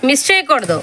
Miss చేయకూడదు.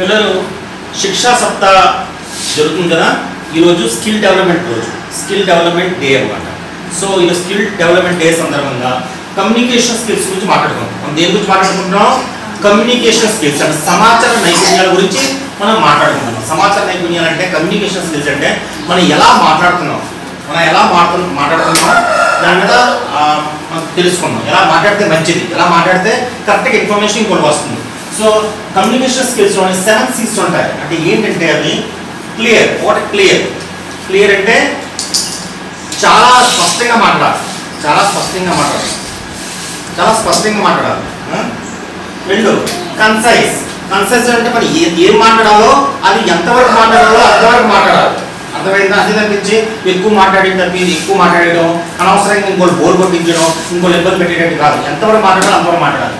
పిల్లలు శిక్షా సప్తాహ జరుగుతుంది కదా, ఈరోజు స్కిల్ డెవలప్మెంట్ రోజు, స్కిల్ డెవలప్మెంట్ డే అన్నమాట. సో ఈ స్కిల్ డెవలప్మెంట్ డే సందర్భంగా కమ్యూనికేషన్ స్కిల్స్ గురించి మాట్లాడుకుంటాం. మనం దేని గురించి మాట్లాడుకుంటున్నాం? కమ్యూనికేషన్ స్కిల్స్ అంటే సమాచార నైపుణ్యాల గురించి మనం మాట్లాడుకుంటున్నాం. సమాచార నైపుణ్యాలు అంటే కమ్యూనికేషన్ స్కిల్స్ అంటే మనం ఎలా మాట్లాడుతున్నాం, దాని మీద మనం తెలుసుకున్నాం. ఎలా మాట్లాడితే మంచిది, ఎలా మాట్లాడితే కరెక్ట్గా ఇన్ఫర్మేషన్ ఇంకోటి వస్తుంది. సో కమ్యూనికేషన్ స్కిల్స్లోని 7 C's ఉంటాయి. అంటే ఏంటంటే అవి క్లియర్. What clear? క్లియర్ అంటే చాలా స్పష్టంగా మాట్లాడాలి, చాలా స్పష్టంగా మాట్లాడాలి. 2 కన్సైజ్. కన్సైజ్ అంటే మరి ఏం మాట్లాడాలో అది ఎంతవరకు మాట్లాడాలో అంతవరకు మాట్లాడాలి. అర్థమైందా? అది తప్పించి ఎక్కువ మాట్లాడడం, అనవసరంగా ఇంకోటి బోర్ కొట్టించడం, ఇంకోటి ఇబ్బంది పెట్టేటట్టు కాదు. ఎంతవరకు మాట్లాడాలో అంతవరకు మాట్లాడాలి.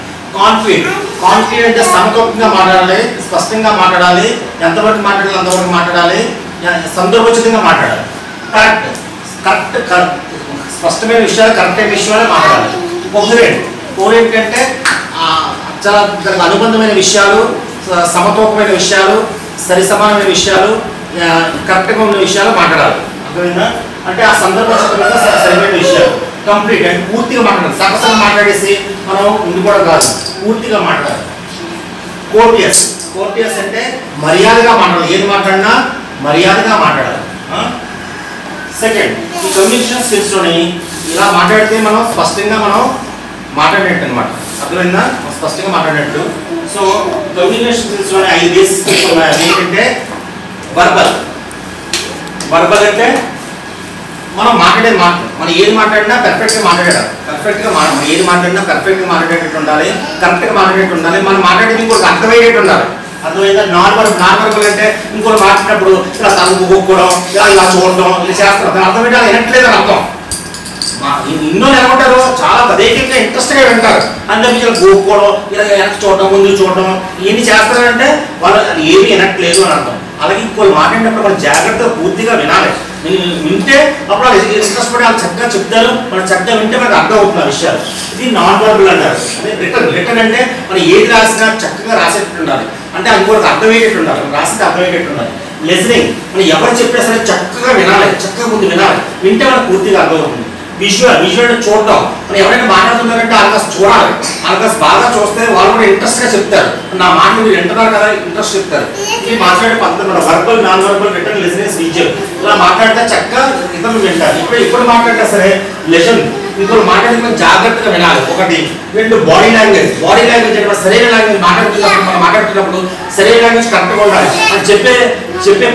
కాన్ఫిడెంట్ అంటే సమతూకంగా మాట్లాడాలి, స్పష్టంగా మాట్లాడాలి, ఎంతవరకు మాట్లాడాలి అంతవరకు మాట్లాడాలి, సందర్భోచితంగా మాట్లాడాలి. కరెక్ట్ స్పష్టమైన విషయాలు, కరెక్ట్ అయిన విషయాలే మాట్లాడాలి. కోహరెంట్ అంటే చాలా అనుబంధమైన విషయాలు, సమతూకమైన విషయాలు, సరిసమానమైన విషయాలు, కరెక్ట్గా ఉన్న విషయాలు మాట్లాడాలి. అర్థమైందా? అంటే ఆ సందర్భోచితంగా సరైన విషయాలు. కంప్లీట్ అంటే పూర్తిగా మాట్లాడాలి. సగసంగా మాట్లాడేసి మనం ఉండిపోవడం కాదు, పూర్తిగా మాట్లాడాలి. కోర్టియస్ అంటే మర్యాదగా మాట్లాడాలి. ఏది మాట్లాడినా మర్యాదగా మాట్లాడాలి. సెకండ్, ఈ కమ్యూనికేషన్ స్కిల్స్లోని ఇలా మాట్లాడితే మనం స్పష్టంగా మాట్లాడినట్టు అనమాట. అర్థమైందా? స్పష్టంగా మాట్లాడినట్టు. సో కమ్యూనికేషన్ స్కిల్స్లోని 5 బేసిక్ స్కిల్స్ ఉన్నాయి. ఏంటంటే వర్బల్ అంటే మనం మాట్లాడే మనం ఏది మాట్లాడినా పర్ఫెక్ట్గా మాట్లాడాలి. ఏది మాట్లాడినా పర్ఫెక్ట్గా మాట్లాడేటట్టు ఉండాలి, కరెక్ట్గా మాట్లాడేటట్టు ఉండాలి. మనం మాట్లాడేది ఇంకోటి అర్థమయ్యేటట్టు ఉండాలి. అర్థమైందా? నార్మల్ అంటే ఇంకోటి మాట్లాడినప్పుడు ఇలా తగ్గుకోవడం, ఇలా చూడడం, ఇలా చేస్తారు. దాని అర్థం ఏంటో వినట్లేదని అర్థం. ఎన్నో నిలబడ్డారు, చాలా తదేకంగా ఇంట్రెస్ట్గా వింటారు. అందుకే ఇలా గోపుకోవడం, ఇలా వెనక్కి చూడడం, ముందు చూడడం ఇవన్నీ చేస్తారంటే వాళ్ళు ఏమీ వినట్లేదు అని అర్థం. అలాగే ఇంకోళ్ళు మాట్లాడినప్పుడు మనం జాగ్రత్తగా పూర్తిగా వినాలి. వింటే అప్పుడు ఇంట్రెస్ట్ పడి వాళ్ళు చక్కగా చెప్తారు, మనం చక్కగా వింటే మనకు అర్థం అవుతుంది ఆ విషయాలు. ఇది నాన్ వర్బల్ అంటారు. అదే రిటర్న్ అంటే మనం ఏది రాసినా చక్కగా రాసేటట్టు ఉండాలి, అంటే అది కూడా అర్థమయ్యేటట్టు ఉండాలి, రాసితే అర్థమయ్యేటట్టు ఉండాలి. లిజనింగ్, మనం ఎవరు చెప్పినా సరే చక్కగా వినాలి, చక్కగా ముందు వినాలి, వింటే మనకు పూర్తిగా అర్థం అవుతుంది. విజువల్ చూడటం, మనం ఎవరైనా మాట్లాడుతున్నారంటే వాళ్ళకి చూడాలి, వాళ్ళకి బాగా చూస్తే వాళ్ళు కూడా ఇంట్రెస్ట్గా చెప్తారు. నా మాటలు మీరు వింటున్నారు కదా, ఇంట్రెస్ట్ చెప్తారు. ఇది మాట్లాడే పద్ధతి verbal, non verbal, return, listening, visual. ఇలా మాట్లాడితే చక్కగా ఇతరులు వింటారు. ఇప్పుడు మాట్లాడినా సరే లెసన్, ఇంకోటి మాట్లాడిన జాగ్రత్తగా వినాలి. ఒకటి, రెండు బాడీ లాంగ్వేజ్. బాడీ లాంగ్వేజ్ అంటే సరైన లాంగ్వేజ్ మాట్లాడుతున్నప్పుడు సరైన లాంగ్వేజ్ కరెక్ట్గా ఉండాలి. అని చెప్పే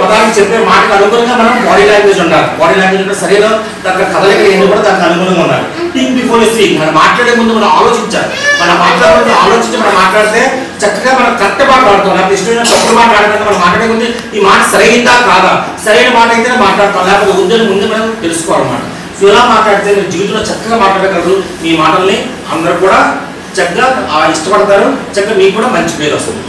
పదానికి చెప్పే మాటకు అనుగుణంగా మనం బాడీ లాంగ్వేజ్ ఉండాలి. బాడీ లాంగ్వేజ్ అంటే సరైన దాని కదలికలు ఏంటో కూడా దానికి అనుగుణంగా ఉండాలి. థింక్ బిఫోర్ యు స్పీక్, మనం మాట్లాడే ముందు మనం ఆలోచించాలి. మనం మాట్లాడే ఆలోచించి మనం మాట్లాడితే చక్కగా మనం కరెక్ట్ మాట్లాడుతాం. లేకపోతే ఇష్టమైన తప్పుడు మాట్లాడుతుంటే మనం మాట్లాడే ముందు ఈ మాట సరైందా కాదా, సరైన మాట అయితేనే మాట్లాడతాం, లేకపోతే ఉద్యోగం ముందు మనం తెలుసుకోవాలన్నమాట. సో ఇలా మాట్లాడితే మీరు జీవితంలో చక్కగా మాట్లాడగలరు. మీ మాటల్ని అందరూ కూడా చక్కగా ఇష్టపడతారు, చక్కగా మీకు కూడా మంచి పేరు వస్తుంది.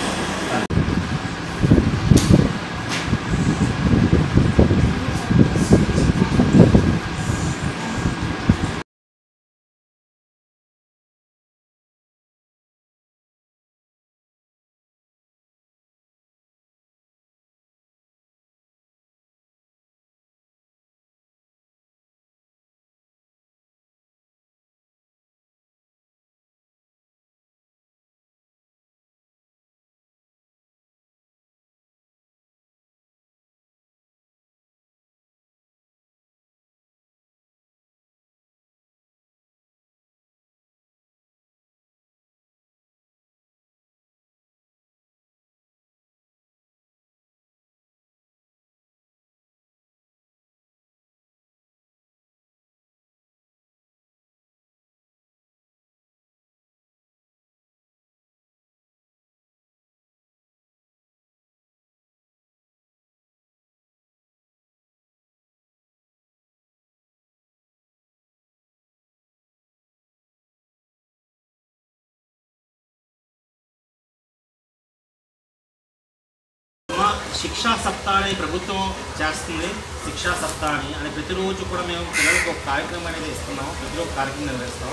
శిక్షా సప్తాహ అని ప్రభుత్వం చేస్తుంది. శిక్షా సప్తాహ అని ప్రతిరోజు కూడా మేము పిల్లలకు ఒక కార్యక్రమం అనేది ఇస్తున్నాం. ప్రతిరోజు కార్యక్రమం నిర్వహిస్తాం.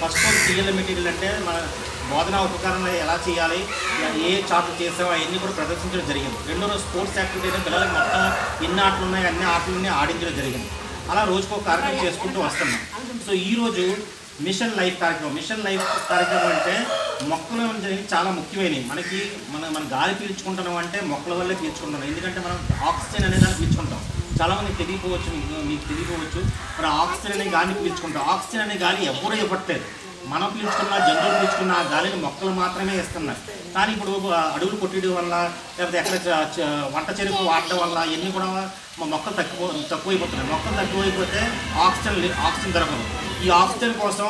ఫస్ట్ టీఎల్ మెటీరియల్ అంటే మన బోధనా ఉపకరణాలు ఎలా చేయాలి, ఏ చార్ట్లు చేసామో అవన్నీ కూడా ప్రదర్శించడం జరిగింది. రెండో రోజు స్పోర్ట్స్ యాక్టివిటీ అయితే పిల్లలకు మొత్తం ఎన్ని ఆటలు ఉన్నాయి అన్ని ఆటలన్నీ ఆడించడం జరిగింది. అలా రోజుకు ఒక కార్యక్రమం చేసుకుంటూ వస్తున్నాం. సో ఈరోజు మిషన్ లైఫ్ కార్యక్రమం అంటే మొక్కలు అనేది చాలా ముఖ్యమైనవి. మన గాలి పీల్చుకుంటున్నాం అంటే మొక్కల వల్లే పీల్చుకుంటున్నాం. ఎందుకంటే మనం ఆక్సిజన్ అనే దాన్ని పీల్చుకుంటాం. చాలామందికి తెలియకపోవచ్చు, మీకు తెలియకపోవచ్చు, మరి ఆక్సిజన్ అనే గాలిని పీల్చుకుంటాం. ఆక్సిజన్ అనే గాలి ఎవరూ ఇవ్వట్లేదు. మనం పీల్చుకున్న, జంతువులు పీల్చుకున్న ఆ గాలిని మొక్కలు మాత్రమే ఇస్తున్నాయి. కానీ ఇప్పుడు అడవులు కొట్టడం వల్ల, లేకపోతే ఎక్కడ వంట చెరుకు వాడడం వల్ల ఇవన్నీ కూడా మొక్కలు తక్కువైపోతున్నాయి. మొక్కలు తక్కువైపోతే ఆక్సిజన్ దొరకదు. ఈ ఆక్సిజన్ కోసం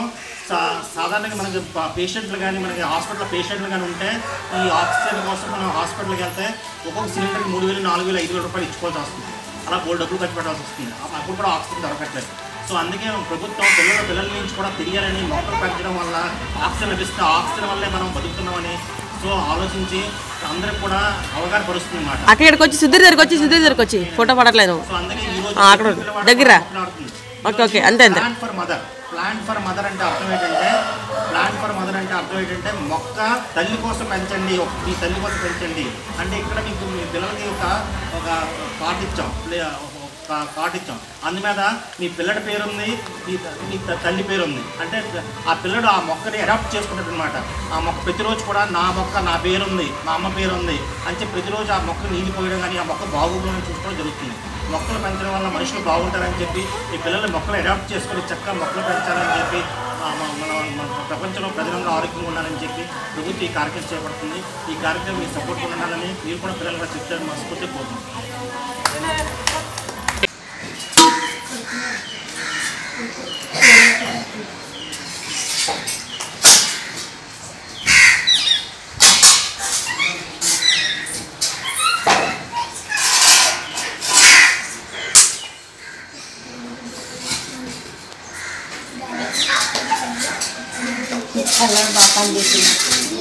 సాధారణంగా మనకి పేషెంట్లు కానీ, మనకి హాస్పిటల్ పేషెంట్లు కానీ ఉంటే ఈ ఆక్సిజన్ కోసం మనం హాస్పిటల్కి వెళ్తే ఒక్కొక్క సిలిండర్కి 3,000, 4,000, 5,000 రూపాయలు ఇచ్చుకోవాల్సి వస్తుంది. అలా బోల్డ్ డబ్బులు ఖర్చు పెట్టాల్సి వస్తుంది. అప్పుడు కూడా ఆక్సిజన్ దొరకట్లేదు. సో అందుకే ప్రభుత్వం పిల్లల నుంచి కూడా తెలియాలని మొక్కలు పెంచడం వల్ల ఆక్సిజన్ లభిస్తే ఆక్సిజన్ వల్లే మనం బతుకుతున్నామని సో ఆలోచించి అందరికి కూడా అవగాహన పరుస్తుంది అన్నమాట. అక్కడికి వచ్చి సుధీర్ దగ్గరికి వచ్చి ఫోటో పడట్లేదు. సో అందుకే ఈ రోజు దగ్గర ఓకే అంతే. ప్లాంట్ ఫర్ మదర్ అంటే అర్థం ఏంటంటే మొక్క తల్లి కోసం పెంచండి, మీ తల్లి కోసం పెంచండి అంటే ఇక్కడ మీకు మీ పిల్లలకి ఒక కార్డు ఇచ్చాం. అందుమీద మీ పిల్లడి పేరుంది, మీ తల్లి పేరుంది. అంటే ఆ పిల్లడు ఆ మొక్కని అడాప్ట్ చేసుకుంటాడు అనమాట. ఆ మొక్క ప్రతిరోజు కూడా నా మొక్క నా పేరుంది, మా అమ్మ పేరుంది అని చెప్పి ప్రతిరోజు ఆ మొక్క నీళ్ళు పోయడం కానీ ఆ మొక్క బాగోగులని చూసుకోవడం జరుగుతుంది. మొక్కలు పెంచడం వల్ల మనుషులు బాగుంటారని చెప్పి ఈ పిల్లల్ని మొక్కలు అడాప్ట్ చేసుకొని చక్కగా మొక్కలు పెంచాలని చెప్పి మన ప్రపంచంలో ప్రజలందరూ ఆరోగ్యంగా ఉండాలని చెప్పి ప్రభుత్వం ఈ కార్యక్రమం చేపడుతుంది. ఈ కార్యక్రమం మీ సపోర్ట్ ఉండాలని మీరు కూడా పిల్లలుగా చెప్తారని మనస్ఫూర్తిగా కోరుతున్నాం. కలర్ బాగా పనిచేసింది.